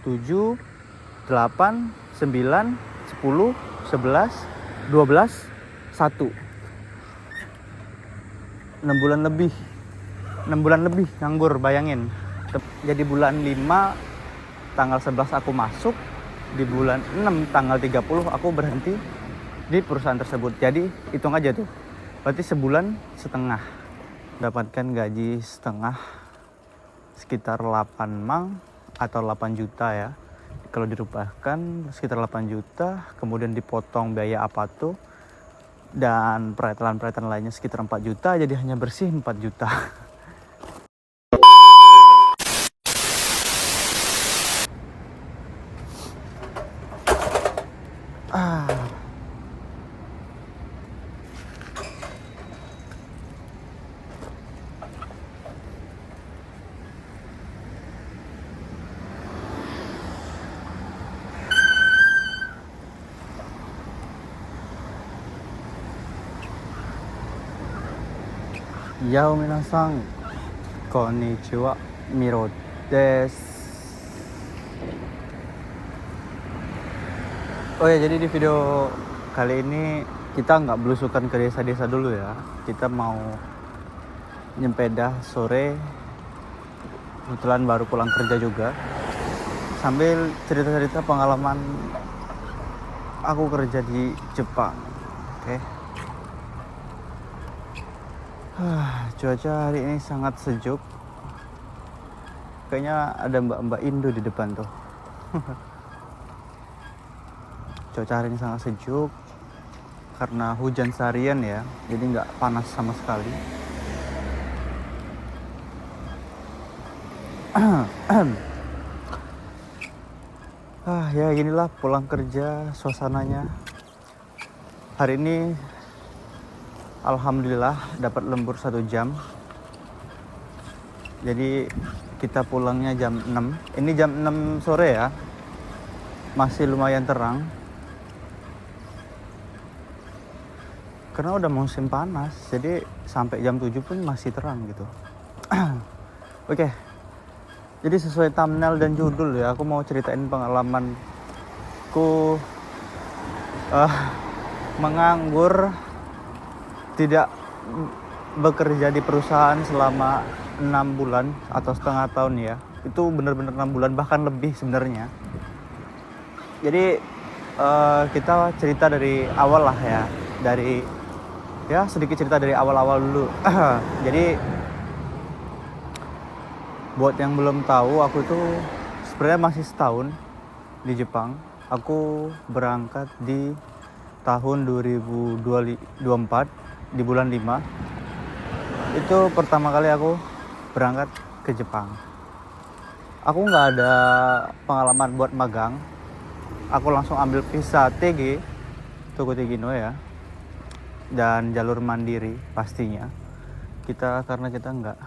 7, 8, 9, 10, 11, 12, 1. 6 bulan lebih. 6 bulan lebih nganggur, bayangin. Jadi bulan 5 tanggal 11 aku masuk, di bulan 6 tanggal 30 aku berhenti di perusahaan tersebut. Jadi hitung aja tuh. Berarti sebulan setengah. Dapatkan gaji setengah sekitar 8 mang atau 8 juta ya. Kalau dirubahkan sekitar 8 juta, kemudian dipotong biaya apa tuh dan peralatan lainnya sekitar 4 juta, jadi hanya bersih 4 juta. Yao minasan, konnichiwa, Miro desu. Oh ya, jadi di video kali ini kita nggak belusukan ke desa-desa dulu ya. Kita mau nyempeda sore, kebetulan baru pulang kerja juga, sambil cerita-cerita pengalaman aku kerja di Jepang. Oke. Cuaca hari ini sangat sejuk. Kayaknya ada mbak-mbak Indo di depan tuh. Cuaca hari ini sangat sejuk karena hujan seharian ya, jadi nggak panas sama sekali. Ya inilah pulang kerja suasananya. Hari ini alhamdulillah dapat lembur 1 jam. Jadi kita pulangnya jam 6. Ini jam 6 sore ya. Masih lumayan terang. Karena udah musim panas, jadi sampai jam 7 pun masih terang gitu. Oke. Jadi sesuai thumbnail dan judul ya, aku mau ceritain pengalamanku menganggur, tidak bekerja di perusahaan selama 6 bulan atau setengah tahun ya. Itu benar-benar 6 bulan, bahkan lebih sebenarnya. Jadi kita cerita dari awal lah ya, sedikit cerita dari awal-awal dulu. Jadi buat yang belum tahu, aku tuh sebenarnya masih setahun di Jepang. Aku berangkat di tahun 2024 di bulan 5. Itu pertama kali aku berangkat ke Jepang. Aku nggak ada pengalaman buat magang. Aku langsung ambil visa TG, Toko Tegino ya, dan jalur mandiri pastinya. Karena kita nggak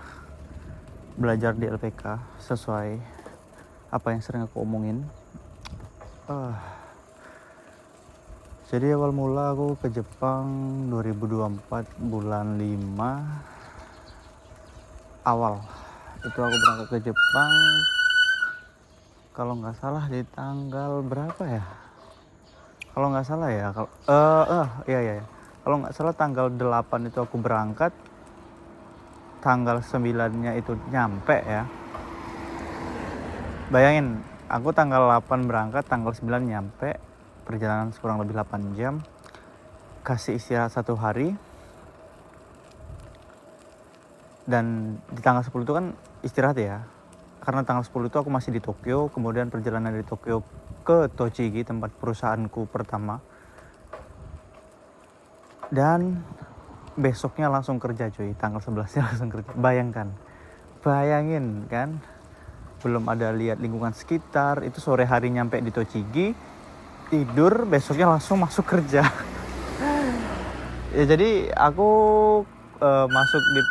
belajar di LPK sesuai apa yang sering aku omongin. Jadi awal mula aku ke Jepang 2024 bulan 5 awal. Itu aku berangkat ke Jepang kalau nggak salah di tanggal berapa ya? Kalau nggak salah ya, iya. Kalau nggak salah tanggal 8 itu aku berangkat. Tanggal 9-nya itu nyampe ya. Bayangin, aku tanggal 8 berangkat, tanggal 9 nyampe. Perjalanan kurang lebih 8 jam. Kasih istirahat 1 hari. Dan di tanggal 10 itu kan istirahat ya. Karena tanggal 10 itu aku masih di Tokyo. Kemudian perjalanan dari Tokyo ke Tochigi, tempat perusahaanku pertama. Dan besoknya langsung kerja cuy, tanggal 11-nya langsung kerja. Bayangin kan, belum ada lihat lingkungan sekitar. Itu sore hari nyampe di Tochigi, tidur, besoknya langsung masuk kerja. Ya jadi aku masuk di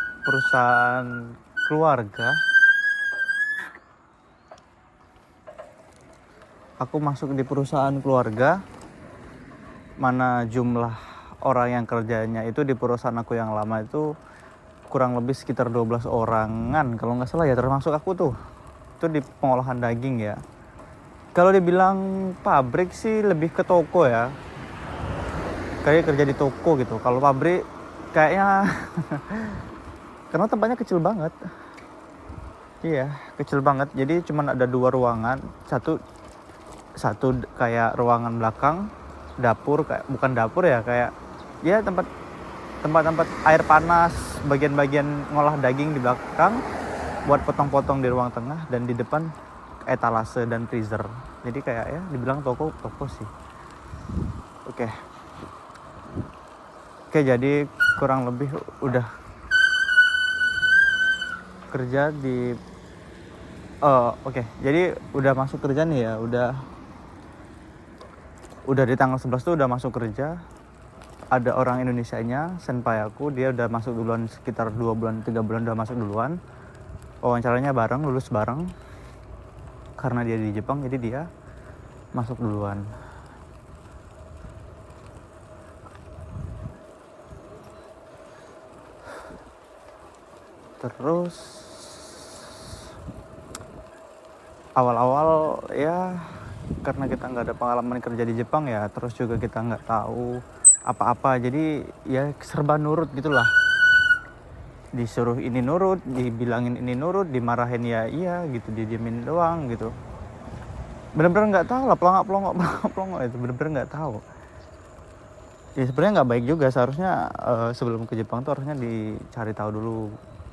perusahaan keluarga. Mana jumlah orang yang kerjanya itu di perusahaan aku yang lama itu kurang lebih sekitar 12 orangan kalau nggak salah ya, termasuk aku tuh. Itu di pengolahan daging ya. Kalau dibilang pabrik sih lebih ke toko ya, kayak kerja di toko gitu. Kalau pabrik kayaknya karena tempatnya kecil banget. Iya, kecil banget. Jadi cuma ada 2 ruangan. Satu kayak ruangan belakang, dapur, kayak bukan dapur ya, kayak ya tempat air panas, bagian-bagian ngolah daging di belakang, buat potong-potong di ruang tengah, dan di depan etalase dan freezer. Jadi kayak ya dibilang toko sih. Oke. Jadi kurang lebih udah kerja di jadi udah masuk kerja nih ya, udah di tanggal 11 tuh udah masuk kerja. Ada orang Indonesianya, senpai aku, dia udah masuk duluan sekitar 2 bulan 3 bulan udah masuk duluan. Wawancaranya bareng, lulus bareng. Karena dia di Jepang jadi dia masuk duluan. Terus awal-awal ya karena kita nggak ada pengalaman kerja di Jepang ya, terus juga kita nggak tahu apa-apa, jadi ya serba nurut gitulah. Disuruh ini nurut, dibilangin ini nurut, dimarahin ya iya gitu, didiemin doang gitu. Bener-bener nggak tahu lah, pelongok itu bener-bener nggak tahu. Ya sebenarnya nggak baik juga, seharusnya sebelum ke Jepang tuh harusnya dicari tahu dulu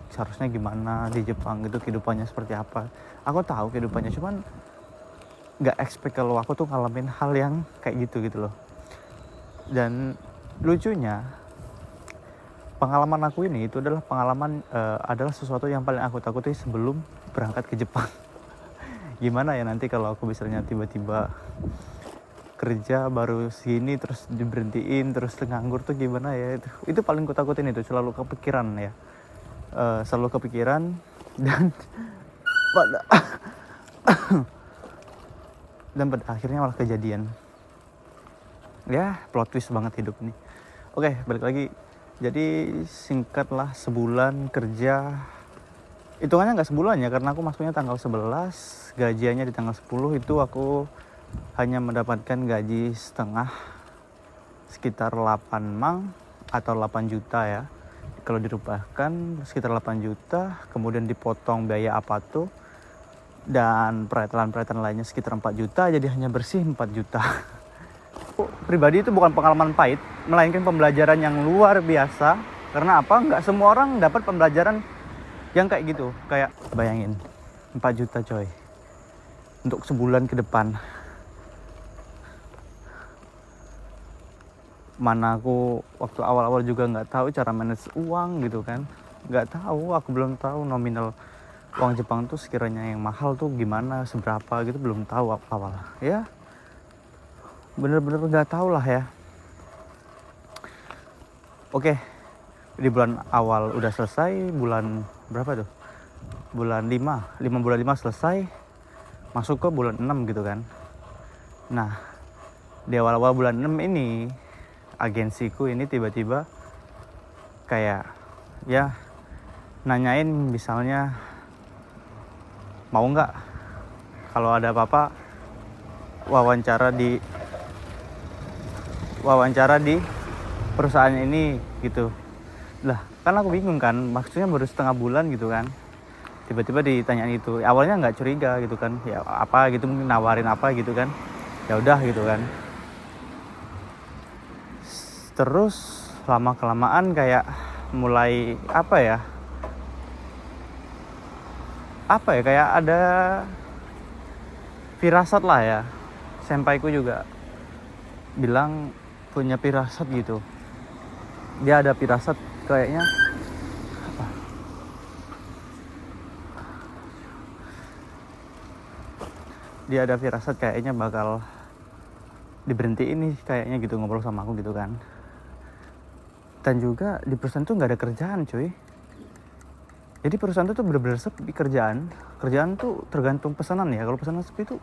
seharusnya gimana di Jepang gitu, kehidupannya seperti apa. Aku tahu kehidupannya, cuman nggak expect kalau aku tuh ngalamin hal yang kayak gitu loh. Dan lucunya pengalaman aku ini itu adalah adalah sesuatu yang paling aku takuti sebelum berangkat ke Jepang. Gimana ya nanti kalau aku misalnya tiba-tiba kerja baru sini terus diberhentiin terus nganggur tuh gimana ya, itu paling ku takutin, itu selalu kepikiran ya. Selalu kepikiran dan pada akhirnya malah kejadian. Ya plot twist banget hidup ini. Oke, balik lagi. Jadi singkatlah, sebulan kerja, hitungannya nggak sebulan ya, karena aku masuknya tanggal 11, gajiannya di tanggal 10. Itu aku hanya mendapatkan gaji setengah, sekitar 8 mang atau 8 juta ya. Kalau dirubahkan sekitar 8 juta, kemudian dipotong biaya apa tuh dan peralatan lainnya sekitar 4 juta, jadi hanya bersih 4 juta. Pribadi itu bukan pengalaman pahit, melainkan pembelajaran yang luar biasa. Karena apa? Nggak semua orang dapat pembelajaran yang kayak gitu. Kayak bayangin 4 juta coy untuk sebulan ke depan. Mana aku waktu awal-awal juga nggak tahu cara manage uang gitu kan, nggak tahu, aku belum tahu nominal uang Jepang tuh sekiranya yang mahal tuh gimana, seberapa gitu, belum tahu awal ya, bener-bener nggak tahu lah ya. Oke, di bulan awal udah selesai, bulan berapa tuh, bulan 5 bulan 5 selesai, masuk ke bulan 6 gitu kan. Nah di awal-awal bulan 6 ini agensiku ini tiba-tiba kayak ya nanyain misalnya mau nggak kalau ada apa-apa wawancara di perusahaan ini gitu. Lah kan aku bingung kan, maksudnya baru setengah bulan gitu kan, tiba-tiba ditanyain itu. Awalnya nggak curiga gitu kan, ya apa gitu, mungkin nawarin apa gitu kan, ya udah gitu kan. Terus lama kelamaan kayak mulai apa ya kayak ada firasat lah ya. Senpaiku juga bilang punya firasat gitu, dia ada firasat kayaknya apa, dia ada firasat kayaknya bakal diberhentiin nih kayaknya gitu, ngobrol sama aku gitu kan. Dan juga di perusahaan tuh nggak ada kerjaan cuy. Jadi perusahaan tuh bener-bener sepi kerjaan tuh tergantung pesanan ya. Kalau pesanan sepi tuh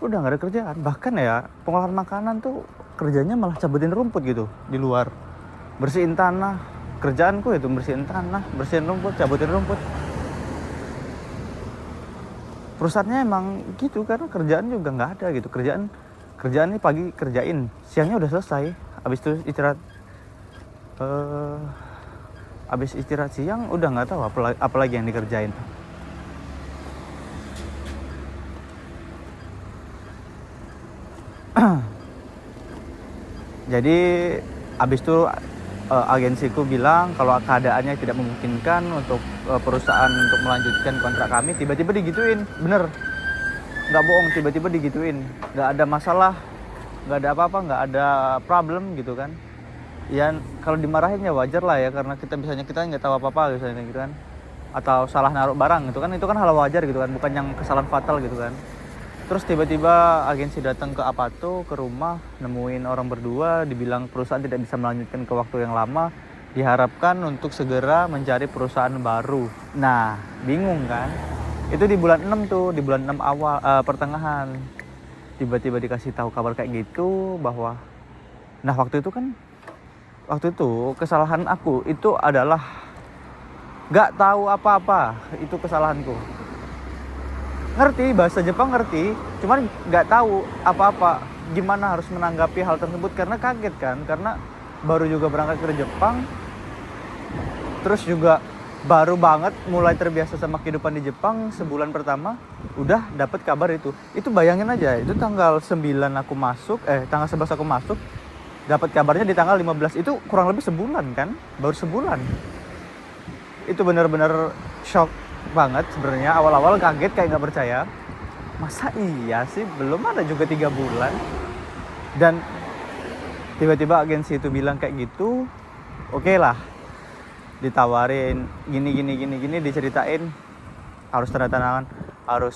udah nggak ada kerjaan. Bahkan ya pengolahan makanan tuh kerjanya malah cabutin rumput gitu di luar, bersihin tanah. Kerjaanku itu bersihin tanah, bersihin rumput, cabutin rumput. perusahaannya emang gitu, karena kerjaan juga nggak ada gitu. Kerjaan ini pagi kerjain, siangnya udah selesai, habis itu istirahat, habis istirahat siang udah nggak tahu apalagi yang dikerjain. Jadi habis itu agensiku bilang kalau keadaannya tidak memungkinkan untuk perusahaan untuk melanjutkan kontrak kami. Tiba-tiba digituin, bener, nggak bohong, tiba-tiba digituin, nggak ada masalah, nggak ada apa-apa, nggak ada problem gitu kan. Ya kalau dimarahin ya wajar lah ya, karena kita nggak tahu apa-apa gitu kan, atau salah naruh barang gitu kan, itu kan hal wajar gitu kan, bukan yang kesalahan fatal gitu kan. Terus tiba-tiba agensi datang ke Apato, ke rumah, nemuin orang berdua, dibilang perusahaan tidak bisa melanjutkan ke waktu yang lama, diharapkan untuk segera mencari perusahaan baru. Nah, bingung kan? Itu di bulan 6 tuh, di bulan 6 awal, pertengahan. Tiba-tiba dikasih tahu kabar kayak gitu bahwa, nah waktu itu kesalahan aku itu adalah gak tahu apa-apa, itu kesalahanku. Ngerti bahasa Jepang, ngerti, cuman nggak tahu apa-apa gimana harus menanggapi hal tersebut, karena kaget kan, karena baru juga berangkat ke Jepang, terus juga baru banget mulai terbiasa sama kehidupan di Jepang. Sebulan pertama udah dapat kabar itu bayangin aja, itu tanggal 9 aku masuk, tanggal 11 aku masuk, dapat kabarnya di tanggal 15, itu kurang lebih sebulan kan, baru sebulan. Itu benar-benar shock banget sebenarnya. Awal-awal kaget, kayak nggak percaya, masa iya sih, belum ada juga 3 bulan. Dan tiba-tiba agensi itu bilang kayak gitu. Oke lah, ditawarin gini, diceritain harus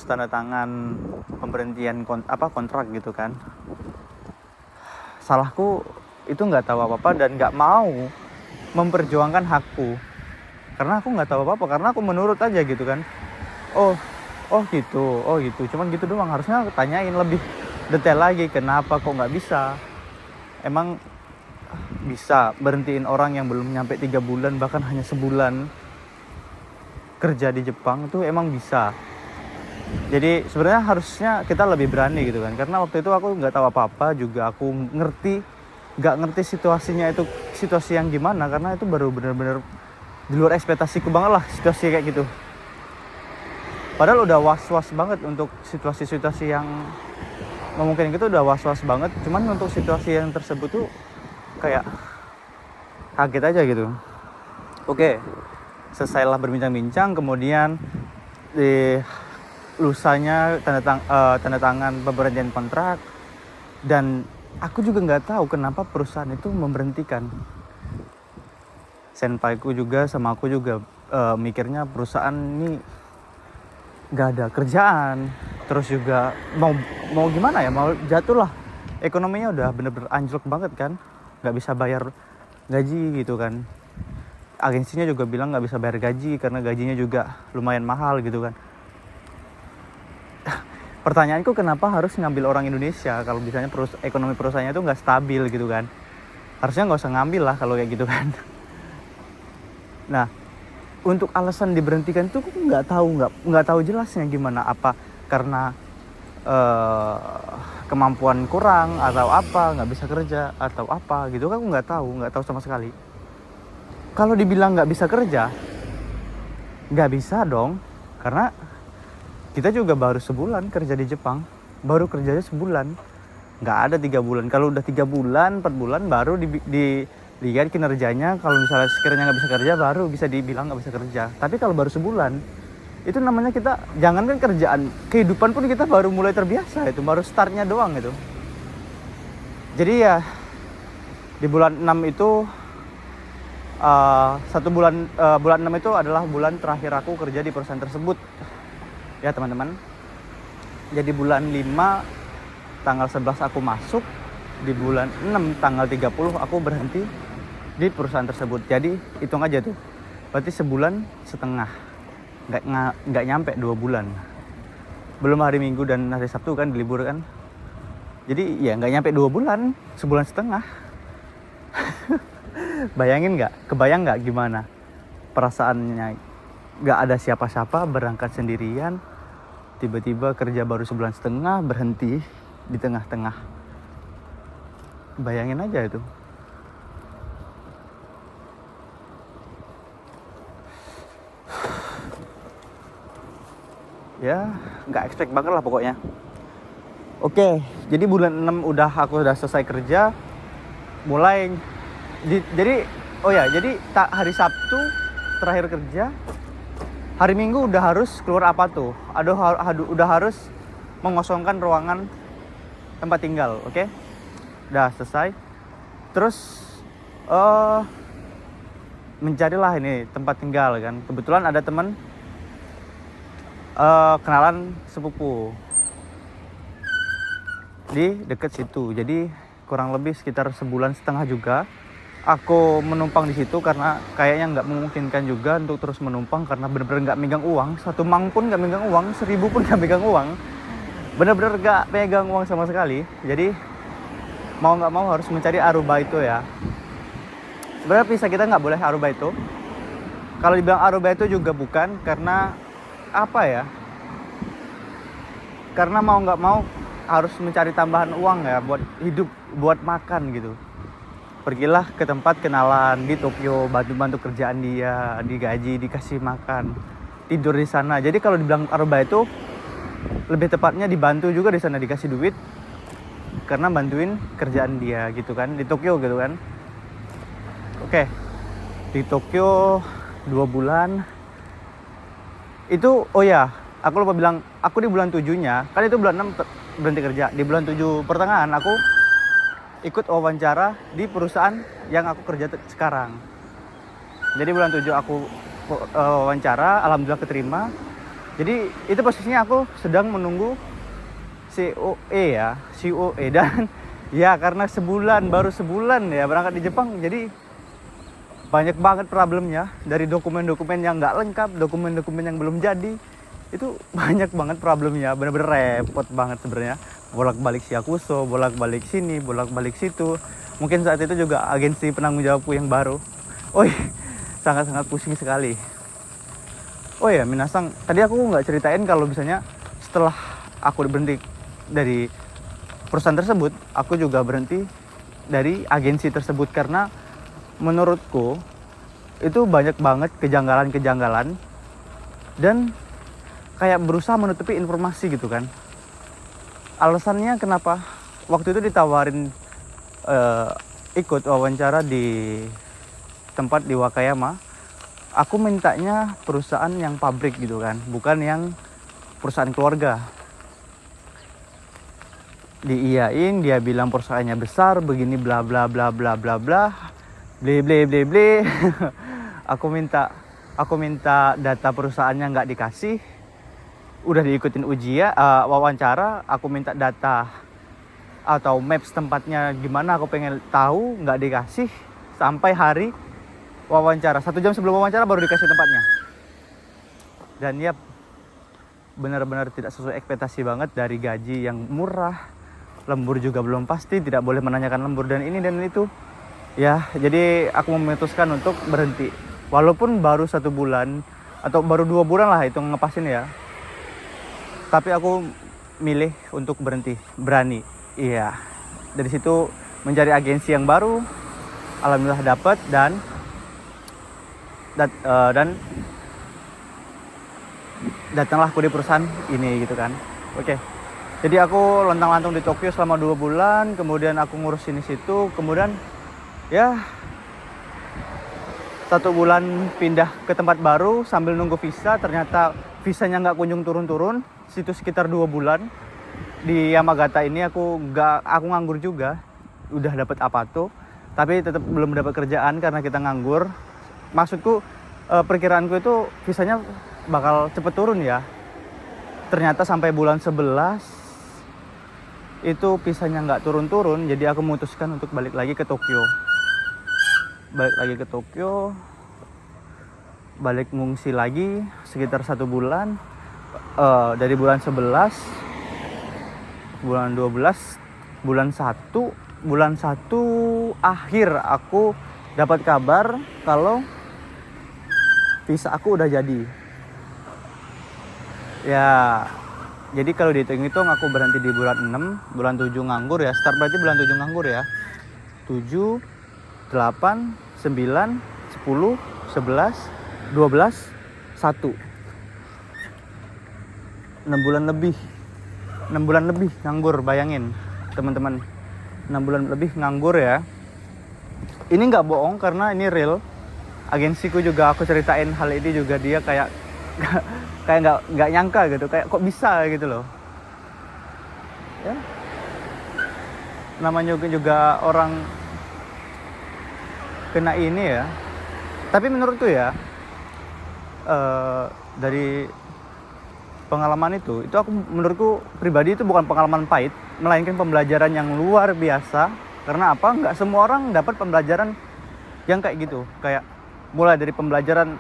tanda tangan pemberhentian kontrak gitu kan. Salahku itu nggak tahu apa-apa dan nggak mau memperjuangkan hakku, karena aku nggak tahu apa-apa, karena aku menurut aja gitu kan. Oh gitu, cuman gitu doang. Harusnya tanyain lebih detail lagi, kenapa kok nggak bisa. Emang bisa berhentiin orang yang belum nyampe 3 bulan, bahkan hanya sebulan kerja di Jepang, itu emang bisa. Jadi sebenarnya harusnya kita lebih berani gitu kan, karena waktu itu aku nggak tahu apa-apa juga. Aku nggak ngerti situasinya, itu situasi yang gimana, karena itu baru benar-benar di luar ekspektasiku banget lah situasi kayak gitu. Padahal udah was-was banget untuk situasi-situasi yang memungkinkan, itu udah was-was banget. Cuman untuk situasi yang tersebut tuh kayak kaget aja gitu. Oke, selesailah berbincang-bincang, kemudian di lusanya tanda tangan pemberhentian kontrak. Dan aku juga nggak tahu kenapa perusahaan itu memberhentikan. Senpaiku juga sama aku juga mikirnya perusahaan ini nggak ada kerjaan, terus juga mau gimana ya, mau jatuh lah, ekonominya udah bener-bener anjlok banget kan, nggak bisa bayar gaji gitu kan. Agensinya juga bilang nggak bisa bayar gaji karena gajinya juga lumayan mahal gitu kan. Pertanyaanku, kenapa harus ngambil orang Indonesia kalau misalnya ekonomi perusahaannya itu nggak stabil gitu kan? Harusnya nggak usah ngambil lah kalau kayak gitu kan. Nah, untuk alasan diberhentikan itu nggak tahu jelasnya gimana. Apa karena kemampuan kurang atau apa, nggak bisa kerja atau apa gitu kan? Aku nggak tahu sama sekali. Kalau dibilang nggak bisa kerja, nggak bisa dong, karena kita juga baru sebulan kerja di Jepang, baru kerjanya sebulan, nggak ada 3 bulan. Kalau udah 3 bulan, 4 bulan baru dilihat kinerjanya. Kalau misalnya sekiranya nggak bisa kerja, baru bisa dibilang nggak bisa kerja. Tapi kalau baru sebulan, itu namanya kita, jangankan kerjaan, kehidupan pun kita baru mulai terbiasa, itu baru startnya doang itu. Jadi ya di bulan 6 itu bulan 6 itu adalah bulan terakhir aku kerja di perusahaan tersebut ya teman-teman. Jadi bulan 5 tanggal 11 aku masuk, di bulan 6 tanggal 30 aku berhenti di perusahaan tersebut. Jadi hitung aja tuh, berarti sebulan setengah, nggak nyampe 2 bulan. Belum hari Minggu dan hari Sabtu kan libur kan. Jadi ya nggak nyampe 2 bulan, sebulan setengah. Bayangin nggak, kebayang nggak gimana perasaannya? Nggak ada siapa-siapa, berangkat sendirian, Tiba-tiba kerja baru 1,5 bulan berhenti di tengah-tengah. Bayangin aja itu. Ya nggak expect banget lah pokoknya. Oke, jadi bulan 6 aku udah selesai kerja. Mulai jadi hari Sabtu terakhir kerja, hari Minggu udah harus keluar apa tuh? Udah harus mengosongkan ruangan tempat tinggal, oke? Udah selesai. Terus mencarilah ini tempat tinggal kan. Kebetulan ada teman kenalan sepupu di deket situ. Jadi kurang lebih sekitar 1,5 bulan juga aku menumpang di situ karena kayaknya nggak memungkinkan juga untuk terus menumpang karena bener-bener nggak megang uang. 1 mang pun nggak megang uang, 1.000 pun nggak megang uang, bener-bener nggak pegang uang sama sekali. Jadi mau nggak mau harus mencari aruba itu ya. Sebenarnya visa kita nggak boleh aruba itu. Kalau dibilang aruba itu juga bukan, karena apa ya, karena mau nggak mau harus mencari tambahan uang ya buat hidup, buat makan gitu. Pergilah ke tempat kenalan di Tokyo, bantu-bantu kerjaan dia, digaji, dikasih makan, tidur di sana. Jadi kalau dibilang aruba itu lebih tepatnya dibantu juga di sana, dikasih duit karena bantuin kerjaan dia gitu kan, di Tokyo gitu kan. Oke, di Tokyo 2 bulan itu. Oh ya, aku lupa bilang, aku di bulan 7-nya, kan itu bulan 6 berhenti kerja. Di bulan 7 pertengahan aku ikut wawancara di perusahaan yang aku kerja sekarang. Jadi bulan 7 aku wawancara, alhamdulillah keterima. Jadi itu posisinya aku sedang menunggu COE dan ya karena baru sebulan ya berangkat di Jepang, jadi banyak banget problemnya, dari dokumen-dokumen yang nggak lengkap, dokumen-dokumen yang belum jadi, itu banyak banget problemnya, bener-bener repot banget sebenarnya. Bolak-balik Yakuso, bolak-balik sini, bolak-balik situ. Mungkin saat itu juga agensi penanggung jawabku yang baru. Sangat-sangat pusing sekali. Oh ya, Minasang, tadi aku nggak ceritain kalau misalnya setelah aku berhenti dari perusahaan tersebut, aku juga berhenti dari agensi tersebut karena menurutku itu banyak banget kejanggalan-kejanggalan dan kayak berusaha menutupi informasi gitu kan. Alasannya kenapa waktu itu ditawarin ikut wawancara di tempat di Wakayama, aku mintanya perusahaan yang pabrik gitu kan, bukan yang perusahaan keluarga. Diiyain, dia bilang perusahaannya besar, begini bla bla bla bla bla bla. Ble. aku minta data perusahaannya nggak dikasih. Udah diikutin wawancara, aku minta data atau maps tempatnya gimana, aku pengen tahu, nggak dikasih. Sampai hari wawancara, 1 jam sebelum wawancara baru dikasih tempatnya. Dan ya benar-benar tidak sesuai ekspektasi banget, dari gaji yang murah, lembur juga belum pasti, tidak boleh menanyakan lembur dan ini dan itu. Ya, jadi aku memutuskan untuk berhenti. Walaupun baru 1 bulan atau baru 2 bulan lah itu ngepasin ya. Tapi aku milih untuk berhenti, berani. Iya. Dari situ mencari agensi yang baru, alhamdulillah dapat dan datanglah aku di perusahaan ini gitu kan. Oke. Jadi aku lontang-lantung di Tokyo selama 2 bulan, kemudian aku ngurus sini situ, kemudian ya 1 bulan pindah ke tempat baru sambil nunggu visa. Ternyata visanya nggak kunjung turun-turun. Situ sekitar 2 bulan di Yamagata ini aku nganggur juga. Udah dapat apa tuh, tapi tetap belum dapat kerjaan karena kita nganggur. Maksudku perkiraanku itu visanya bakal cepet turun ya. Ternyata sampai bulan 11 itu visanya nggak turun-turun. Jadi aku memutuskan untuk balik lagi ke Tokyo. Balik ngungsi lagi sekitar 1 bulan. Dari bulan 11, bulan 12, bulan 1 akhir aku dapat kabar kalau visa aku udah jadi. Ya, Jadi kalau dihitung-hitung aku berhenti di bulan 6, bulan 7 nganggur ya. Start berarti bulan 7 nganggur ya. 7, 8, 9, 10, 11, 12, 1. 6 bulan lebih. 6 bulan lebih nganggur, bayangin teman-teman. 6 bulan lebih nganggur ya. Ini nggak bohong karena ini real. Agensiku juga aku ceritain hal ini juga, dia kayak kayak nggak nyangka gitu, kayak kok bisa gitu loh. Ya. Namanya juga orang kena ini ya. Tapi menurutku ya, dari pengalaman itu aku menurutku pribadi itu bukan pengalaman pahit, melainkan pembelajaran yang luar biasa. Karena apa? Nggak semua orang dapat pembelajaran yang kayak gitu. Kayak mulai dari pembelajaran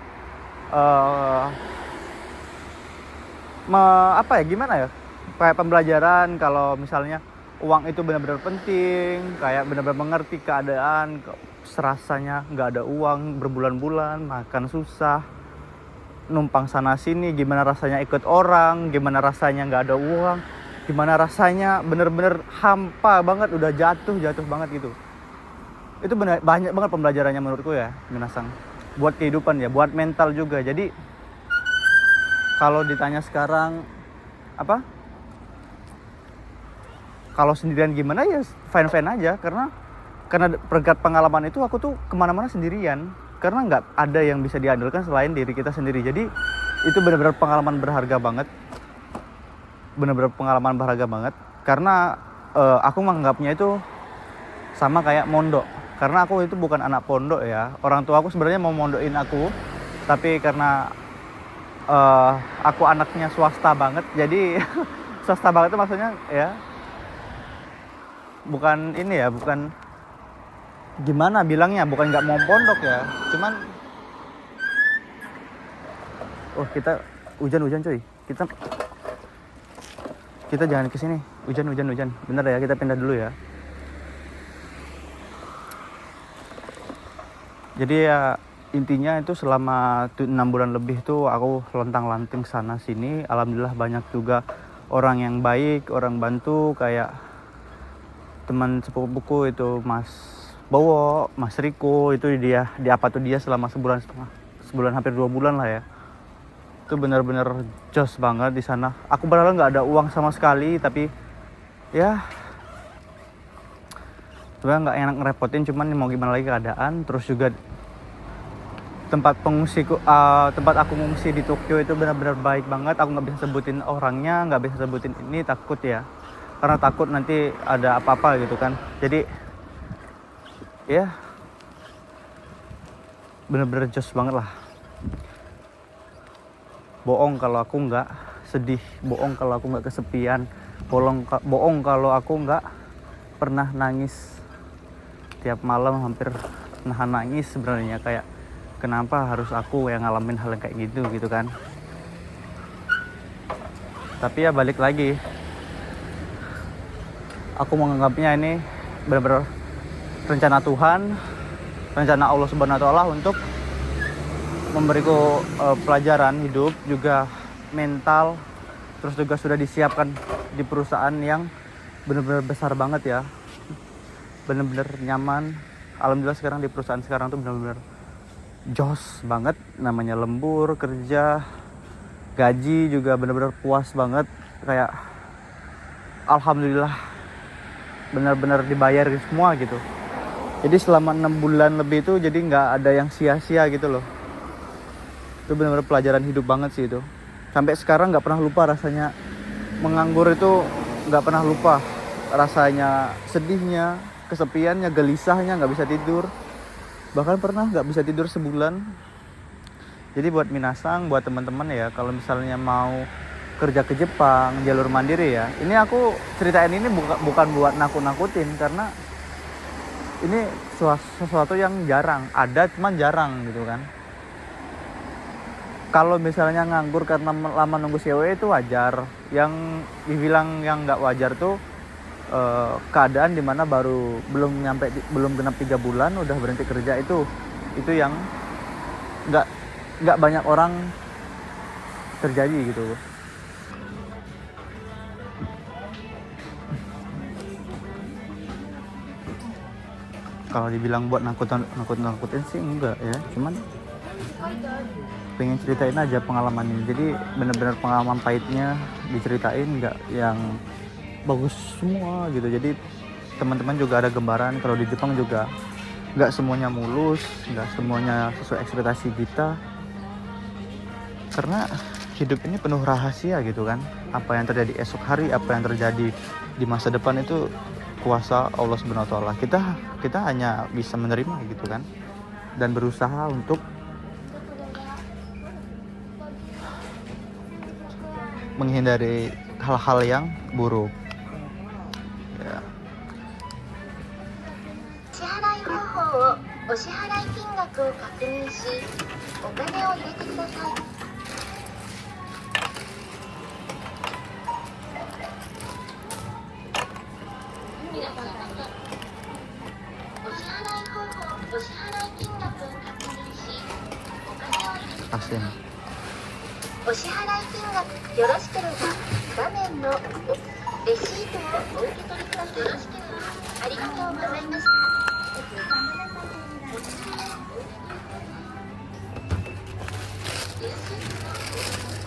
gimana ya? Kayak pembelajaran kalau misalnya uang itu benar-benar penting, kayak benar-benar mengerti keadaan, serasanya nggak ada uang berbulan-bulan, makan susah, numpang sana sini, gimana rasanya ikut orang, gimana rasanya nggak ada uang, gimana rasanya bener-bener hampa banget, udah jatuh banget gitu. Itu banyak banget pembelajarannya menurutku ya, Minasang. Buat kehidupan ya, buat mental juga. Jadi kalau ditanya sekarang kalau sendirian gimana ya, fine-fine aja. Karena berkat pengalaman itu aku tuh kemana-mana sendirian. Karena nggak ada yang bisa diandalkan selain diri kita sendiri. Jadi itu benar-benar pengalaman berharga banget. Karena aku menganggapnya itu sama kayak mondok. Karena aku itu bukan anak pondok ya. Orang tua aku sebenarnya mau mondokin aku, tapi karena aku anaknya swasta banget. Jadi swasta banget itu maksudnya ya, bukan ini ya, bukan gimana bilangnya, bukan nggak mau pondok ya. Cuman kita hujan coy. Kita jangan kesini. Hujan. Bener ya, kita pindah dulu ya. Jadi ya intinya itu selama 6 bulan lebih tuh aku lontang-lanting sana sini. Alhamdulillah banyak juga orang yang baik, orang bantu, kayak teman sepupuku itu Mas Bowo, Mas Riko, itu dia selama sebulan hampir 2 bulan lah ya. Itu benar-benar jos banget di sana. Aku padahal nggak ada uang sama sekali, tapi ya sebenarnya nggak enak ngerepotin, cuman mau gimana lagi keadaan. Terus juga tempat aku ngungsi di Tokyo itu benar-benar baik banget. Aku nggak bisa sebutin orangnya, nggak bisa sebutin ini, takut ya, karena takut nanti ada apa-apa gitu kan. Jadi ya benar-benar jos banget lah. Bohong kalau aku nggak sedih, bohong kalau aku nggak kesepian, bohong kalau aku nggak pernah nangis. Tiap malam hampir nahan nangis sebenarnya, kayak kenapa harus aku yang ngalamin hal yang kayak gitu kan. Tapi ya balik lagi, aku menganggapnya ini benar-benar rencana Tuhan, rencana Allah Subhanahu wa Ta'ala untuk memberiku pelajaran hidup, juga mental. Terus juga sudah disiapkan di perusahaan yang benar-benar besar banget ya, benar-benar nyaman. Alhamdulillah sekarang di perusahaan sekarang tuh benar-benar jos banget, namanya lembur kerja, gaji juga benar-benar puas banget, kayak alhamdulillah benar-benar dibayar semua gitu. Jadi selama 6 bulan lebih itu jadi nggak ada yang sia-sia gitu loh. Itu benar-benar pelajaran hidup banget sih itu. Sampai sekarang nggak pernah lupa rasanya menganggur itu, nggak pernah lupa rasanya sedihnya, kesepiannya, gelisahnya, nggak bisa tidur. Bahkan pernah nggak bisa tidur sebulan. Jadi buat Minasang, buat teman-teman ya, kalau misalnya mau kerja ke Jepang jalur mandiri ya, ini aku ceritain ini bukan buat nakut-nakutin, karena ini sesuatu yang jarang ada, cuman jarang gitu kan. Kalau misalnya nganggur karena lama nunggu COE itu wajar. Yang dibilang yang nggak wajar tuh keadaan dimana belum genap 3 bulan udah berhenti kerja, itu yang nggak banyak orang terjadi gitu. Kalau dibilang buat nakut-nakutin sih enggak ya, cuman pengen ceritain aja pengalaman ini. Jadi bener-bener pengalaman pahitnya diceritain, nggak yang bagus semua gitu. Jadi teman-teman juga ada gambaran kalau di Jepang juga nggak semuanya mulus, nggak semuanya sesuai ekspektasi kita, karena hidup ini penuh rahasia gitu kan. Apa yang terjadi esok hari, apa yang terjadi di masa depan itu kuasa Allah Subhanahu wa taala. Kita hanya bisa menerima gitu kan, dan berusaha untuk menghindari hal-hal yang buruk ya. 支払い方法をお支払い金額を確認し、お金を入れてください。皆様、お支払い方法、お支払い金額を確認し、お金を入れてください。 Asin. お支払い金額よろしければ画面のレシートをお受け取りください。よろしければありがとうございました。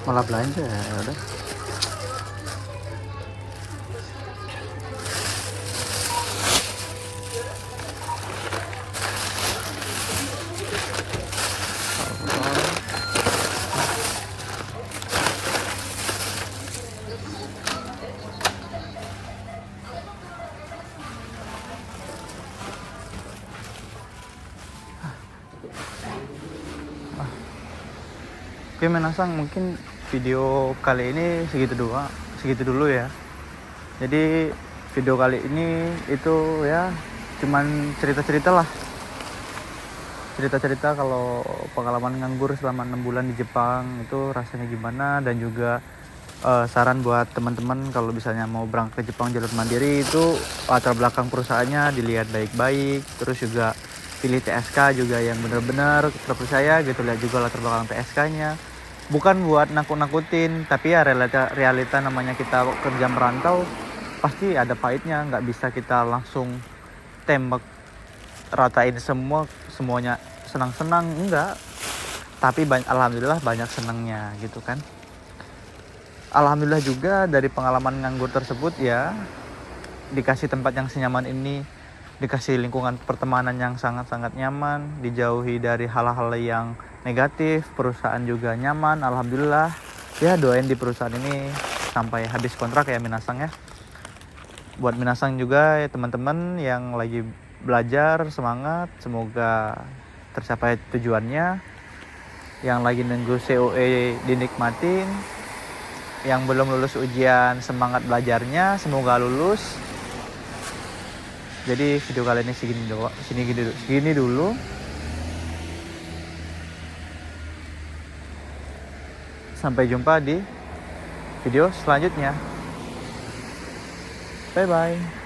Malah belanja ya udah. Oke menasang, mungkin video kali ini segitu dulu ya. Jadi video kali ini itu ya cuman cerita-cerita kalau pengalaman nganggur selama 6 bulan di Jepang itu rasanya gimana, dan juga saran buat teman-teman kalau misalnya mau berangkat ke Jepang jalur mandiri itu latar belakang perusahaannya dilihat baik-baik, terus juga pilih TSK juga yang benar-benar terpercaya gitu. Lihat juga latar belakang TSK-nya, bukan buat nakut-nakutin, tapi ya realita namanya kita kerja merantau pasti ada pahitnya. Nggak bisa kita langsung tembak ratain semuanya senang-senang, enggak. Tapi alhamdulillah banyak senangnya gitu kan. Alhamdulillah juga dari pengalaman nganggur tersebut ya, dikasih tempat yang senyaman ini, dikasih lingkungan pertemanan yang sangat-sangat nyaman, dijauhi dari hal-hal yang negatif, perusahaan juga nyaman, alhamdulillah. Ya doain di perusahaan ini sampai habis kontrak ya Minasang ya. Buat Minasang juga ya teman-teman yang lagi belajar, semangat, semoga tercapai tujuannya. Yang lagi nunggu COE dinikmatin, yang belum lulus ujian semangat belajarnya, semoga lulus. Jadi video kali ini segini dulu. Sampai jumpa di video selanjutnya. Bye bye.